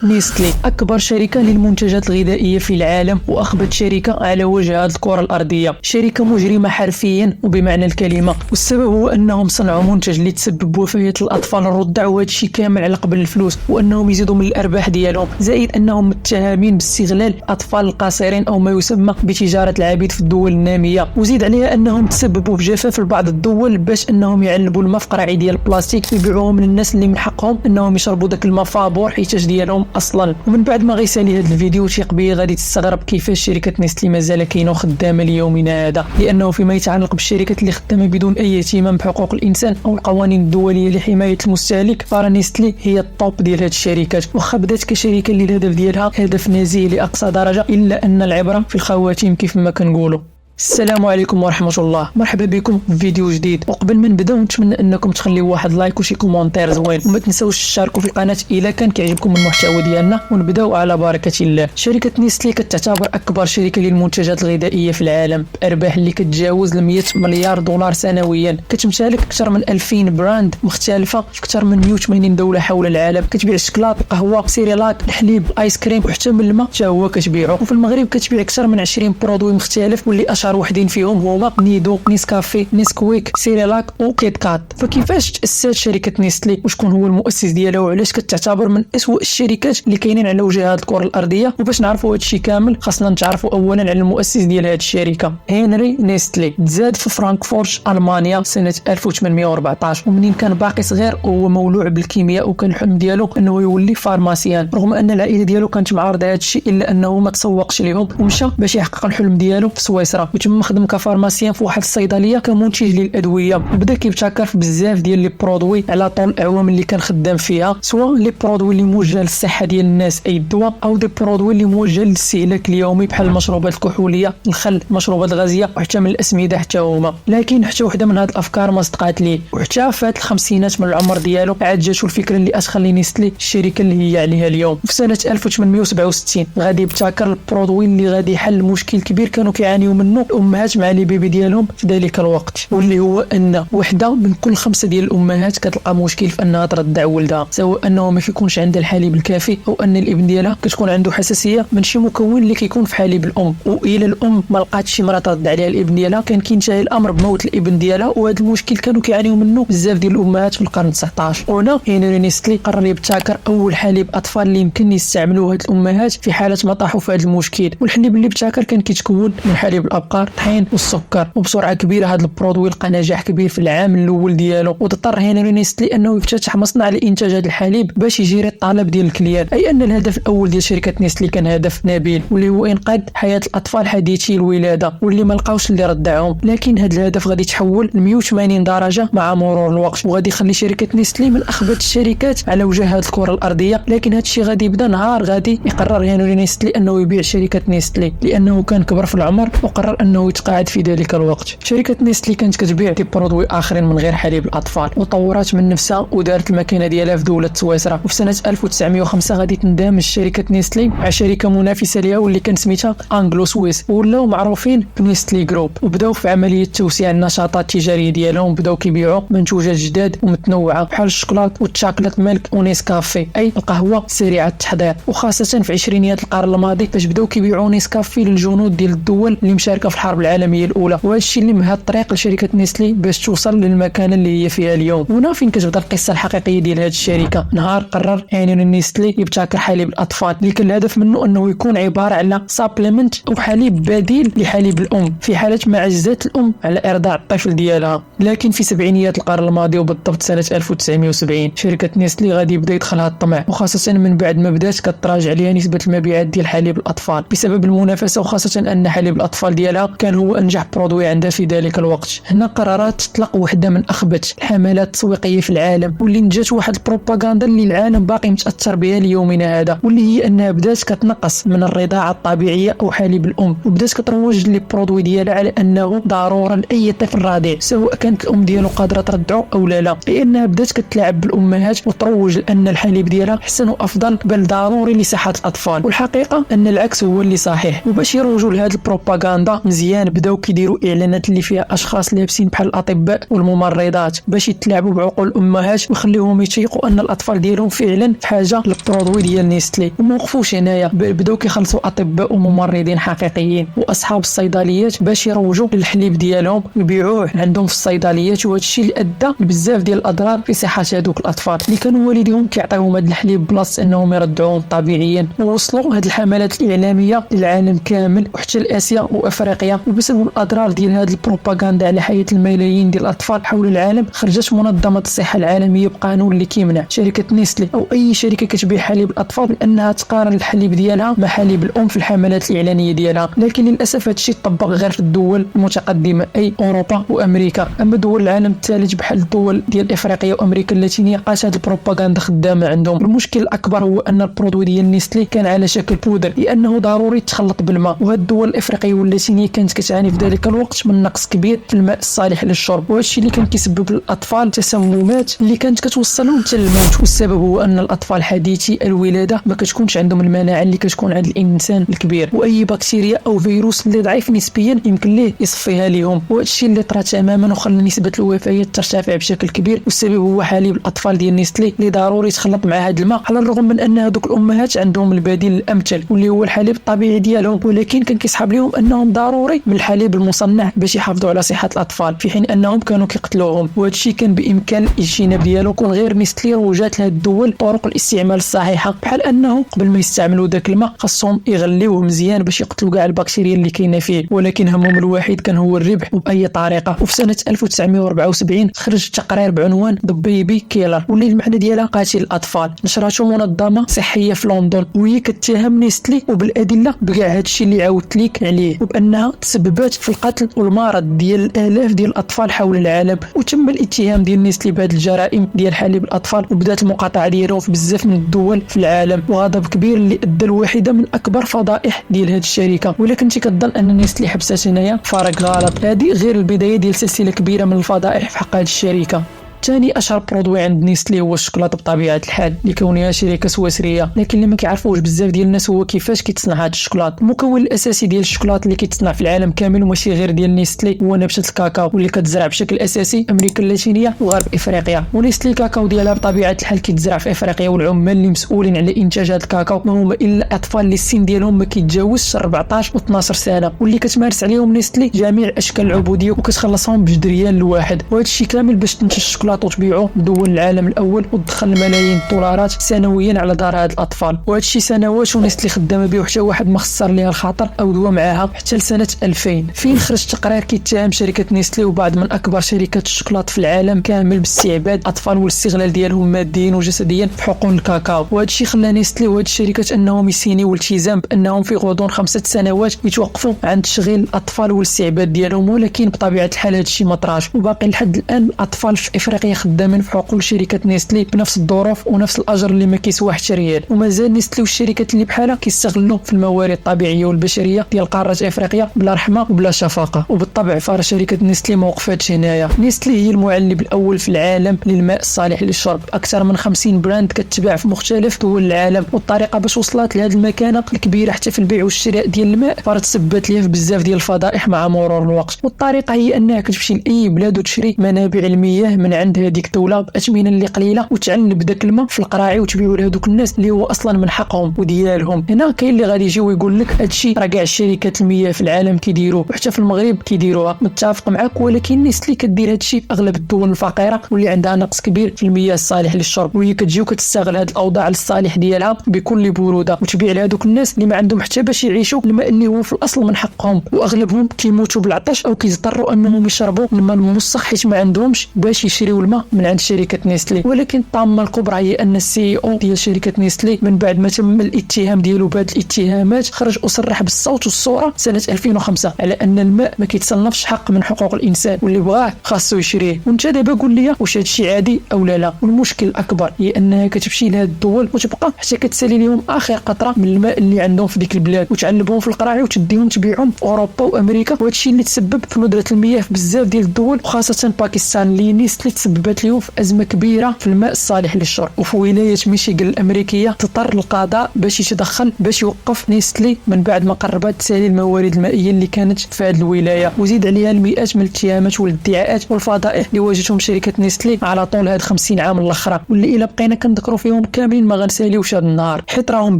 نيستلي أكبر شركة للمنتجات الغذائية في العالم وأخبث شركة على وجه هذه الكرة الأرضية، شركة مجرمة حرفيا وبمعنى الكلمة. والسبب هو أنهم صنعوا منتج اللي تسبب وفاة الأطفال الرضع، وهذا الشيء كامل على قبل الفلوس، وأنهم يزيدوا من الأرباح ديالهم، زائد أنهم متهمين باستغلال الأطفال القاصرين أو ما يسمى بتجارة العبيد في الدول النامية، وزيد عليها أنهم تسببوا في جفاف لبعض الدول باش أنهم يعلبوا الماء في قراعي ديال البلاستيك يبيعوهم للناس اللي من حقهم أنهم يشربوا داك الماء فابور حيتاش ديالهم اصلا. ومن بعد ما غيسالي هذا الفيديو ثيق بي غادي تستغرب كيفاش شركه نيستلي مازال كاينه وخدامه ليومنا هذا، لانه فيما يتعلق بالشركات اللي خدامه بدون اي اهتمام بحقوق الانسان او القوانين الدوليه لحمايه المستهلك، فرا نيستلي هي الطوب ديال هذه الشركات. واخا بدات كشركه اللي الهدف ديالها هدف نزيه لاقصى درجه، الا ان العبره في الخواتيم كيف ما كنقولوا. السلام عليكم ورحمة الله، مرحبا بكم في فيديو جديد. وقبل ما نبداو نتمنى انكم تخليوا واحد لايك وشي كومونتير زوين، وما تنساوش تشاركوا في القناة الا كان كيعجبكم المحتوى ديالنا. ونبداو على بركة الله. شركة نيستلي كتعتبر اكبر شركة للمنتجات الغذائية في العالم بارباح اللي كتجاوز 100 مليار دولار سنويا، كتمتلك اكثر من 2000 براند مختلفة في اكثر من 180 دولة حول العالم، كتبيع الشكلاط، القهوة، سيريلاك، الحليب، الايس كريم، وحتى من الماء حتى هو كتبيعو. وفي المغرب كتبيع اكثر من 20 برودوي مختلف، واللي اشهر وحدين فيهم هما نيدو، نيسكافي، نيسكويك، سيريلاك وكيت كات. فكيفاش تأسست شركة نيستلي وشكون هو المؤسس ديالها وعلاش كتعتبر من أسوأ الشركات اللي كاينين على وجه هذه الكرة الأرضية؟ وباش نعرفوا هذا الشيء كامل خاصنا نتعرفوا اولا على المؤسس ديال هذه الشركة، هنري نيستلي. تزاد في فرانكفورت ألمانيا سنة 1814، ومنين كان باقي صغير وهو مولوع بالكيمياء، وكان الحلم ديالو انه يولي فارماسيان، رغم ان العائلة ديالو كانت معارضة هذا الشيء الا انه ما تسوقش ليهم ومشى باش يحقق الحلم ديالو في سويسرا، وتم خدم كفارماسيان في واحد الصيدليه كمنتج للادويه. وبدا كيبتكر في بزاف ديال لي برودوي على طول الاعوام اللي كان خدام فيها، سواء لي برودوي اللي موجهه للصحه ديال الناس اي الدواء، او دي برودوي اللي موجهه للاستهلاك اليومي بحال المشروبات الكحوليه، الخل، المشروبات الغازيه، وحتى من الاسمده حتى هما. لكن حتى وحده من هاد الافكار ما صدقات ليه، وحتى فات الخمسينات من العمر ديالو عاد جاتو الفكره اللي ادخل نيستلي الشركه اللي هي عليها اليوم. في سنه 1867 غادي يبتكر البرودوي اللي غادي يحل مشكل كبير كانوا كيعانيو منه الامهات مع لي بيبي ديالهم في ذلك الوقت، واللي هو ان وحده من كل 5 ديال الامهات كتلقى مشكل في انها ترضع ولدها، سواء انه ما كيكونش عندها الحليب الكافي او ان الابن ديالها كتكون عنده حساسيه من شي مكون اللي كيكون في حليب الام. والى الام ما لقاتش شي مرة ترضع عليها الابن ديالها كان كينتهي الامر بموت الابن ديالها، وهذا المشكل كانوا كيعانيو منه بزاف ديال الامهات في القرن 19. وهنا هنري نيستلي قرر يبتكر اول حليب اطفال اللي يمكن يستعملوه هاد الامهات في حاله ما طاحوا في هذا المشكل. والحليب اللي ابتكر كان كيتكون من حليب الابقار، الطحين والسكر. وبسرعه كبيره هذا البرودوي لقى نجاح كبير في العام الاول ديالو، واضطر هنري نيستلي انه يفتتح مصنع لانتاج هذا الحليب باش يجيري الطلب ديال الكليان. اي ان الهدف الاول ديال شركه نيستلي كان هدف نبيل، واللي هو انقاذ حياه الاطفال حديثي الولاده واللي ما لقاوش اللي يرضعهم. لكن هذا الهدف غادي يتحول ل 180 درجه مع مرور الوقت، وغادي يخلي شركه نيستلي من اخبث الشركات على وجه هذه الكره الارضيه. لكن هذا الشيء غادي يبدا نهار غادي يقرر هنري نيستلي انه يبيع شركه نيستلي، لانه كان كبر في العمر وقرر انه يتقاعد في ذلك الوقت. شركه نيستلي كانت كتبيع دي برودوي اخرين من غير حليب الاطفال، وطورت من نفسها ودارت المكانه ديالها في دوله سويسرا. وفي سنه 1905 غادي تندمج شركه نيستلي مع شركه منافسه ليها واللي كان سميتها انجلو سويس، ولاو معروفين بنيستلي جروب. وبداو في عمليه توسيع النشاطات التجاريه ديالهم، بداو كيبيعوا منتوجات جداد ومتنوعه بحال الشوكولات والشوكولات ميلك ونيسكافي، اي القهوه سريعه التحضير. وخاصه في عشرينيات القرن الماضي فاش بداو كيبيعوا نيسكافي للجنود ديال الدول اللي مشاركه في الحرب العالميه الاولى، وهذا الشيء اللي مهد الطريق لشركه نيستلي باش توصل للمكانه اللي هي فيها اليوم. هنا فين كتبدا القصه الحقيقيه ديال هذه الشركه. نهار قرر هنري نيستلي يبتكر حليب الاطفال اللي كان الهدف منه انه يكون عباره على سابليمنت او حليب بديل لحليب الام في حاله ما عجزت الام على ارضاع الطفل ديالها. لكن في سبعينيات القرن الماضي وبالضبط سنه 1970 شركه نيستلي غادي يبدا يدخلها الطمع، وخاصه من بعد ما بدات كتراجع عليها نسبه المبيعات ديال حليب الاطفال بسبب المنافسه، وخاصه ان حليب الاطفال ديالها كان هو انجح برودوي عندها في ذلك الوقت. هنا قررت تطلق وحده من اخبث الحملات التسويقيه في العالم، واللي نجات واحد البروباغندا اللي العالم باقي متاثر بها ليومنا هذا، واللي هي انها بدات كتنقص من الرضاعه الطبيعيه او حليب الام، وبدات كتروج لي برودوي ديالها على انه ضروره لاي طفل رضيع سواء كانت الام ديالو قادره ترضعه او لا، لانها بدات كتلعب بالامهات وتروج ان الحليب ديالها احسن وافضل بل ضروري لصحه الاطفال. والحقيقه ان العكس هو اللي صحيح. وباش يروجوا لهذه البروباغندا مزيان بداو كيديروا اعلانات اللي فيها اشخاص لابسين بحال الاطباء والممرضات باش يتلاعبوا بعقول الامهات ويخليوهم يتيقوا ان الاطفال ديالهم فعلا في حاجه للبرودوي ديال نيستلي. وما وقفوش هنايا، بداو كيخلصوا اطباء وممرضين حقيقيين واصحاب الصيدليات باش يروجوا للحليب ديالهم ويبيعوه عندهم في الصيدليات، وهذا الشيء اللي ادى لبزاف ديال الاضرار في صحه هذوك الاطفال اللي كانوا والديهم كيعطيوهم هذا الحليب بلاصه انهم يرضعوهم طبيعيا. ووصلوا هذه الحملات الاعلاميه للعالم كامل وحتى لاسيا وافريقيا، وبسبب الاضرار ديال هذه البروباغندا على حياه الملايين ديال الاطفال حول العالم خرجت منظمه الصحه العالميه بقانون اللي كيمنع شركه نيستلي او اي شركه كتبيع حليب الاطفال بانها تقارن الحليب ديالها مع حليب الام في الحملات الاعلانيه ديالها. لكن للاسف هذا الشيء طبق غير في الدول المتقدمه اي اوروبا وامريكا، اما دول العالم الثالث بحال الدول ديال افريقيا وامريكا اللاتينيه بقات هذه البروباغندا خدامه عندهم. المشكل الاكبر هو ان البرودوي ديال نيستلي كان على شكل بودر لانه ضروري تخلط بالماء، وهذه الدول الافريقيه واللاتينيه كانت كتعاني في ذلك الوقت من نقص كبير في الماء الصالح للشرب، وهذا الشيء اللي كان كيسبب للاطفال تسممات اللي كانت كتوصلهم حتى للموت. والسبب هو ان الاطفال حديثي الولاده ما كتكونش عندهم المناعه اللي كتكون عند الانسان الكبير، واي بكتيريا او فيروس اللي ضعيف نسبيا يمكن ليه يصفيها لهم، وهذا الشيء اللي طرا تماما وخلى نسبه الوفيات ترتفع بشكل كبير. والسبب هو حليب الاطفال ديال نيستلي اللي ضروري تخلط مع هذا الماء، على الرغم من ان هذوك الامهات عندهم البديل الامثل واللي هو الحليب الطبيعي ديالهم، ولكن كان كيسحب لهم انهم ضروري من الحليب المصنع باش يحافظوا على صحه الاطفال، في حين انهم كانوا كيقتلوهم. وهذا الشيء كان بامكان الاجتناب ديالو كون غير نيستلي روجات لهذه الدول طرق الاستعمال الصحيحه، بحال انه قبل ما يستعملوا ذاك الماء خاصهم يغليوه مزيان باش يقتلوا كاع البكتيريا اللي كاينه فيه، ولكن همهم الوحيد كان هو الربح وباي طريقه. وفي سنه 1974 خرج تقرير بعنوان ذا بيبي كيلر واللي المعنى ديالها قاتل الاطفال، نشرته منظمه صحيه في لندن، وهي كتهم نيستلي وبالادله بكاع هذا الشيء اللي عاودت لك عليه، وبانها تسببت في القتل والمرض ديال الالاف ديال الاطفال حول العالم. وتم الاتهام ديال نيستلي بهذه الجرائم ديال حليب الاطفال، وبدات المقاطعه ديالهم في بزاف من الدول في العالم، وغضب كبير اللي ادى لواحده من اكبر فضائح ديال هذه الشركه. ولكن انت كتظن ان نيستلي حبسات هنايا؟ فرق غلط، هذه غير البدايه ديال سلسله كبيره من الفضائح في حق هذه الشركه. ثاني اشهر برودوي عند نيستلي هو الشوكولاته بطبيعه الحال لكونها شركه سويسريه، لكن اللي ما كيعرفوش بزاف ديال الناس هو كيفاش كيتصنع هذا الشوكولاط. المكون الاساسي ديال الشوكولاط اللي كيتصنع في العالم كامل وماشي غير ديال نيستلي هو نبته الكاكاو واللي كتزرع بشكل اساسي امريكا اللاتينيه وغرب افريقيا. ونيستلي الكاكاو ديالها بطبيعه الحال كيتزرع في افريقيا، والعمال اللي مسؤولين على انتاج هذا الكاكاو ما هما الا اطفال اللي السن ديالهم ما كيتجاوزش 14 و12 سنه، واللي كتمارس عليهم نيستلي جميع اشكال العبوديه وكتخلصهم ب1 ريال الواحد، وهذا الشيء كامل باش تنتج الشوكولاط وتبيعوه دول العالم الاول وتدخل ملايين الدولارات سنويا على دار هاد الاطفال. وهذا الشيء سنوات ونيستلي خدامه به وحتى واحد ما خسر ليها الخاطر او دوا معاها حتى لسنه 2000 فين خرج تقرير كيتهم شركه نيستلي وبعض من اكبر شركات الشوكولاط في العالم كامل باستعباد اطفال والاستغلال ديالهم ماديا وجسديا في حقول الكاكاو. وهذا الشيء خلى نيستلي وهاد الشركات انهم يسينيوا التزام بانهم في غضون 5 سنوات يتوقفوا عن تشغيل الاطفال والاستعباد ديالهم، ولكن بطبيعه الحال هذا الشيء ما طراش، وباقي لحد الان الاطفال في افريقيا خدامين في حقول شركه نيستلي بنفس الظروف ونفس الاجر اللي ما كيسوى حتى ريال. ومازال نيستلي والشركات اللي بحالها كيستغلوا في الموارد الطبيعيه والبشريه ديال قاره افريقيا بلا رحمه وبلا شفقه. وبالطبع فار شركه نيستلي ما وقفتش هنايا، نيستلي هي المعلب الاول في العالم للماء الصالح للشرب، اكثر من 50 براند كتباع في مختلف دول العالم، والطريقه باش وصلت لهذه المكانه الكبيره حتى في البيع والشراء ديال الماء فرات تسببت ليها في بزاف ديال الفضائح مع مرور الوقت. والطريقه هي انها كتمشي لاي بلاد وتشري منابع المياه من عند هذيك الدوله باثمنه اللي قليله وتعنب داك الماء في القراعي وتبيعوا لهذوك الناس اللي هو اصلا من حقهم وديالهم. هنا كاين اللي غادي يجي ويقول لك هادشي راه كاع شركات المياه في العالم كيديروه وحتى في المغرب كيديروها، متفق معك، ولكن نيستلي كدير هادشي في اغلب الدول الفقيره واللي عندها نقص كبير في المياه الصالح للشرب، وهي كتجي وكتستغل هاد الاوضاع للصالح ديالها بكل بروده وتبيع لهذوك الناس اللي ما عندهم حتى باش يعيشوا الماء اللي هو في الاصل من حقهم، واغلبهم كيموتوا بالعطش او كيضطروا انهم يشربوا الماء الممسخ حيت ما عندهمش باش يشريوا الماء من عند شركه نيستلي. ولكن الطامه الكبرى هي ان السي او ديال شركه نيستلي من بعد ما تم الاتهام ديالو بهذه الاتهامات خرج وصرح بالصوت والصوره سنه 2005 على ان الماء ما كيتصنفش حق من حقوق الانسان واللي بغاه خاصو يشريه. وانت دابا قول لي واش هذا الشيء عادي او لا؟ والمشكل الاكبر هي انها كتمشي لهاد الدول وتبقى حتى كتسالي لهم اخر قطره من الماء اللي عندهم في ديك البلاد وتعلبهم في القراعي وتديهم تبيعهم في اوروبا وامريكا، وهذا الشيء اللي تسبب في ندره المياه في بزاف ديال الدول وخاصه باكستان اللي نيستلي تسببت اليوم في ازمه كبيره في الماء الصالح للشرب. وفي ولايه ميشيغان الامريكيه اضطر القضاء باش يتدخل باش يوقف نيستلي من بعد ما قربت تسالي الموارد المائيه اللي كانت في هذه الولايه، وزيد عليها المئات من الاتهامات والادعاءات والفضائح اللي واجهتهم شركه نيستلي على طول هاد 50 عام الاخرى، واللي الا بقينا كنذكروا فيهم كاملين ما غنساليوش هذا النهار، حيت راهم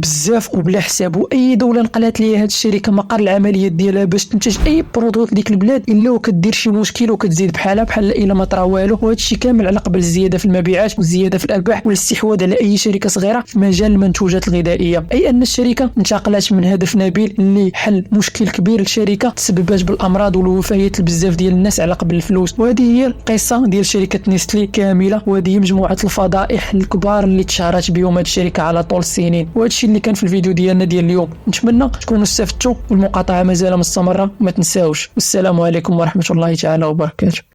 بزاف وبلا حساب. واي دوله نقلات ليها هاد الشركه مقر العمليات ديالها باش تنتج اي برودوي في ديك البلاد الا وكدير شي مشكل وكتزيد بحالها بحال الا ما طرا والو. وهذا الشيء كامل على قبل الزياده في المبيعات والزياده في الارباح والاستحواذ على اي شركه صغيره في مجال المنتوجات الغذائيه، اي ان الشركه انتقلت من هدف نبيل اللي حل مشكل كبير لشركه تسببت بالامراض والوفيات لبزاف ديال الناس على قبل الفلوس. وهذه هي القصه ديال شركه نيستلي كامله، وهذه مجموعه الفضائح الكبار اللي تشهرت بهم هذه الشركه على طول السنين. وهذا الشيء اللي كان في الفيديو ديالنا ديال اليوم، نتمنى تكونوا استفدتوا والمقاطعه مازال مستمره، وما تنساوش. والسلام عليكم ورحمه الله تعالى وبركاته.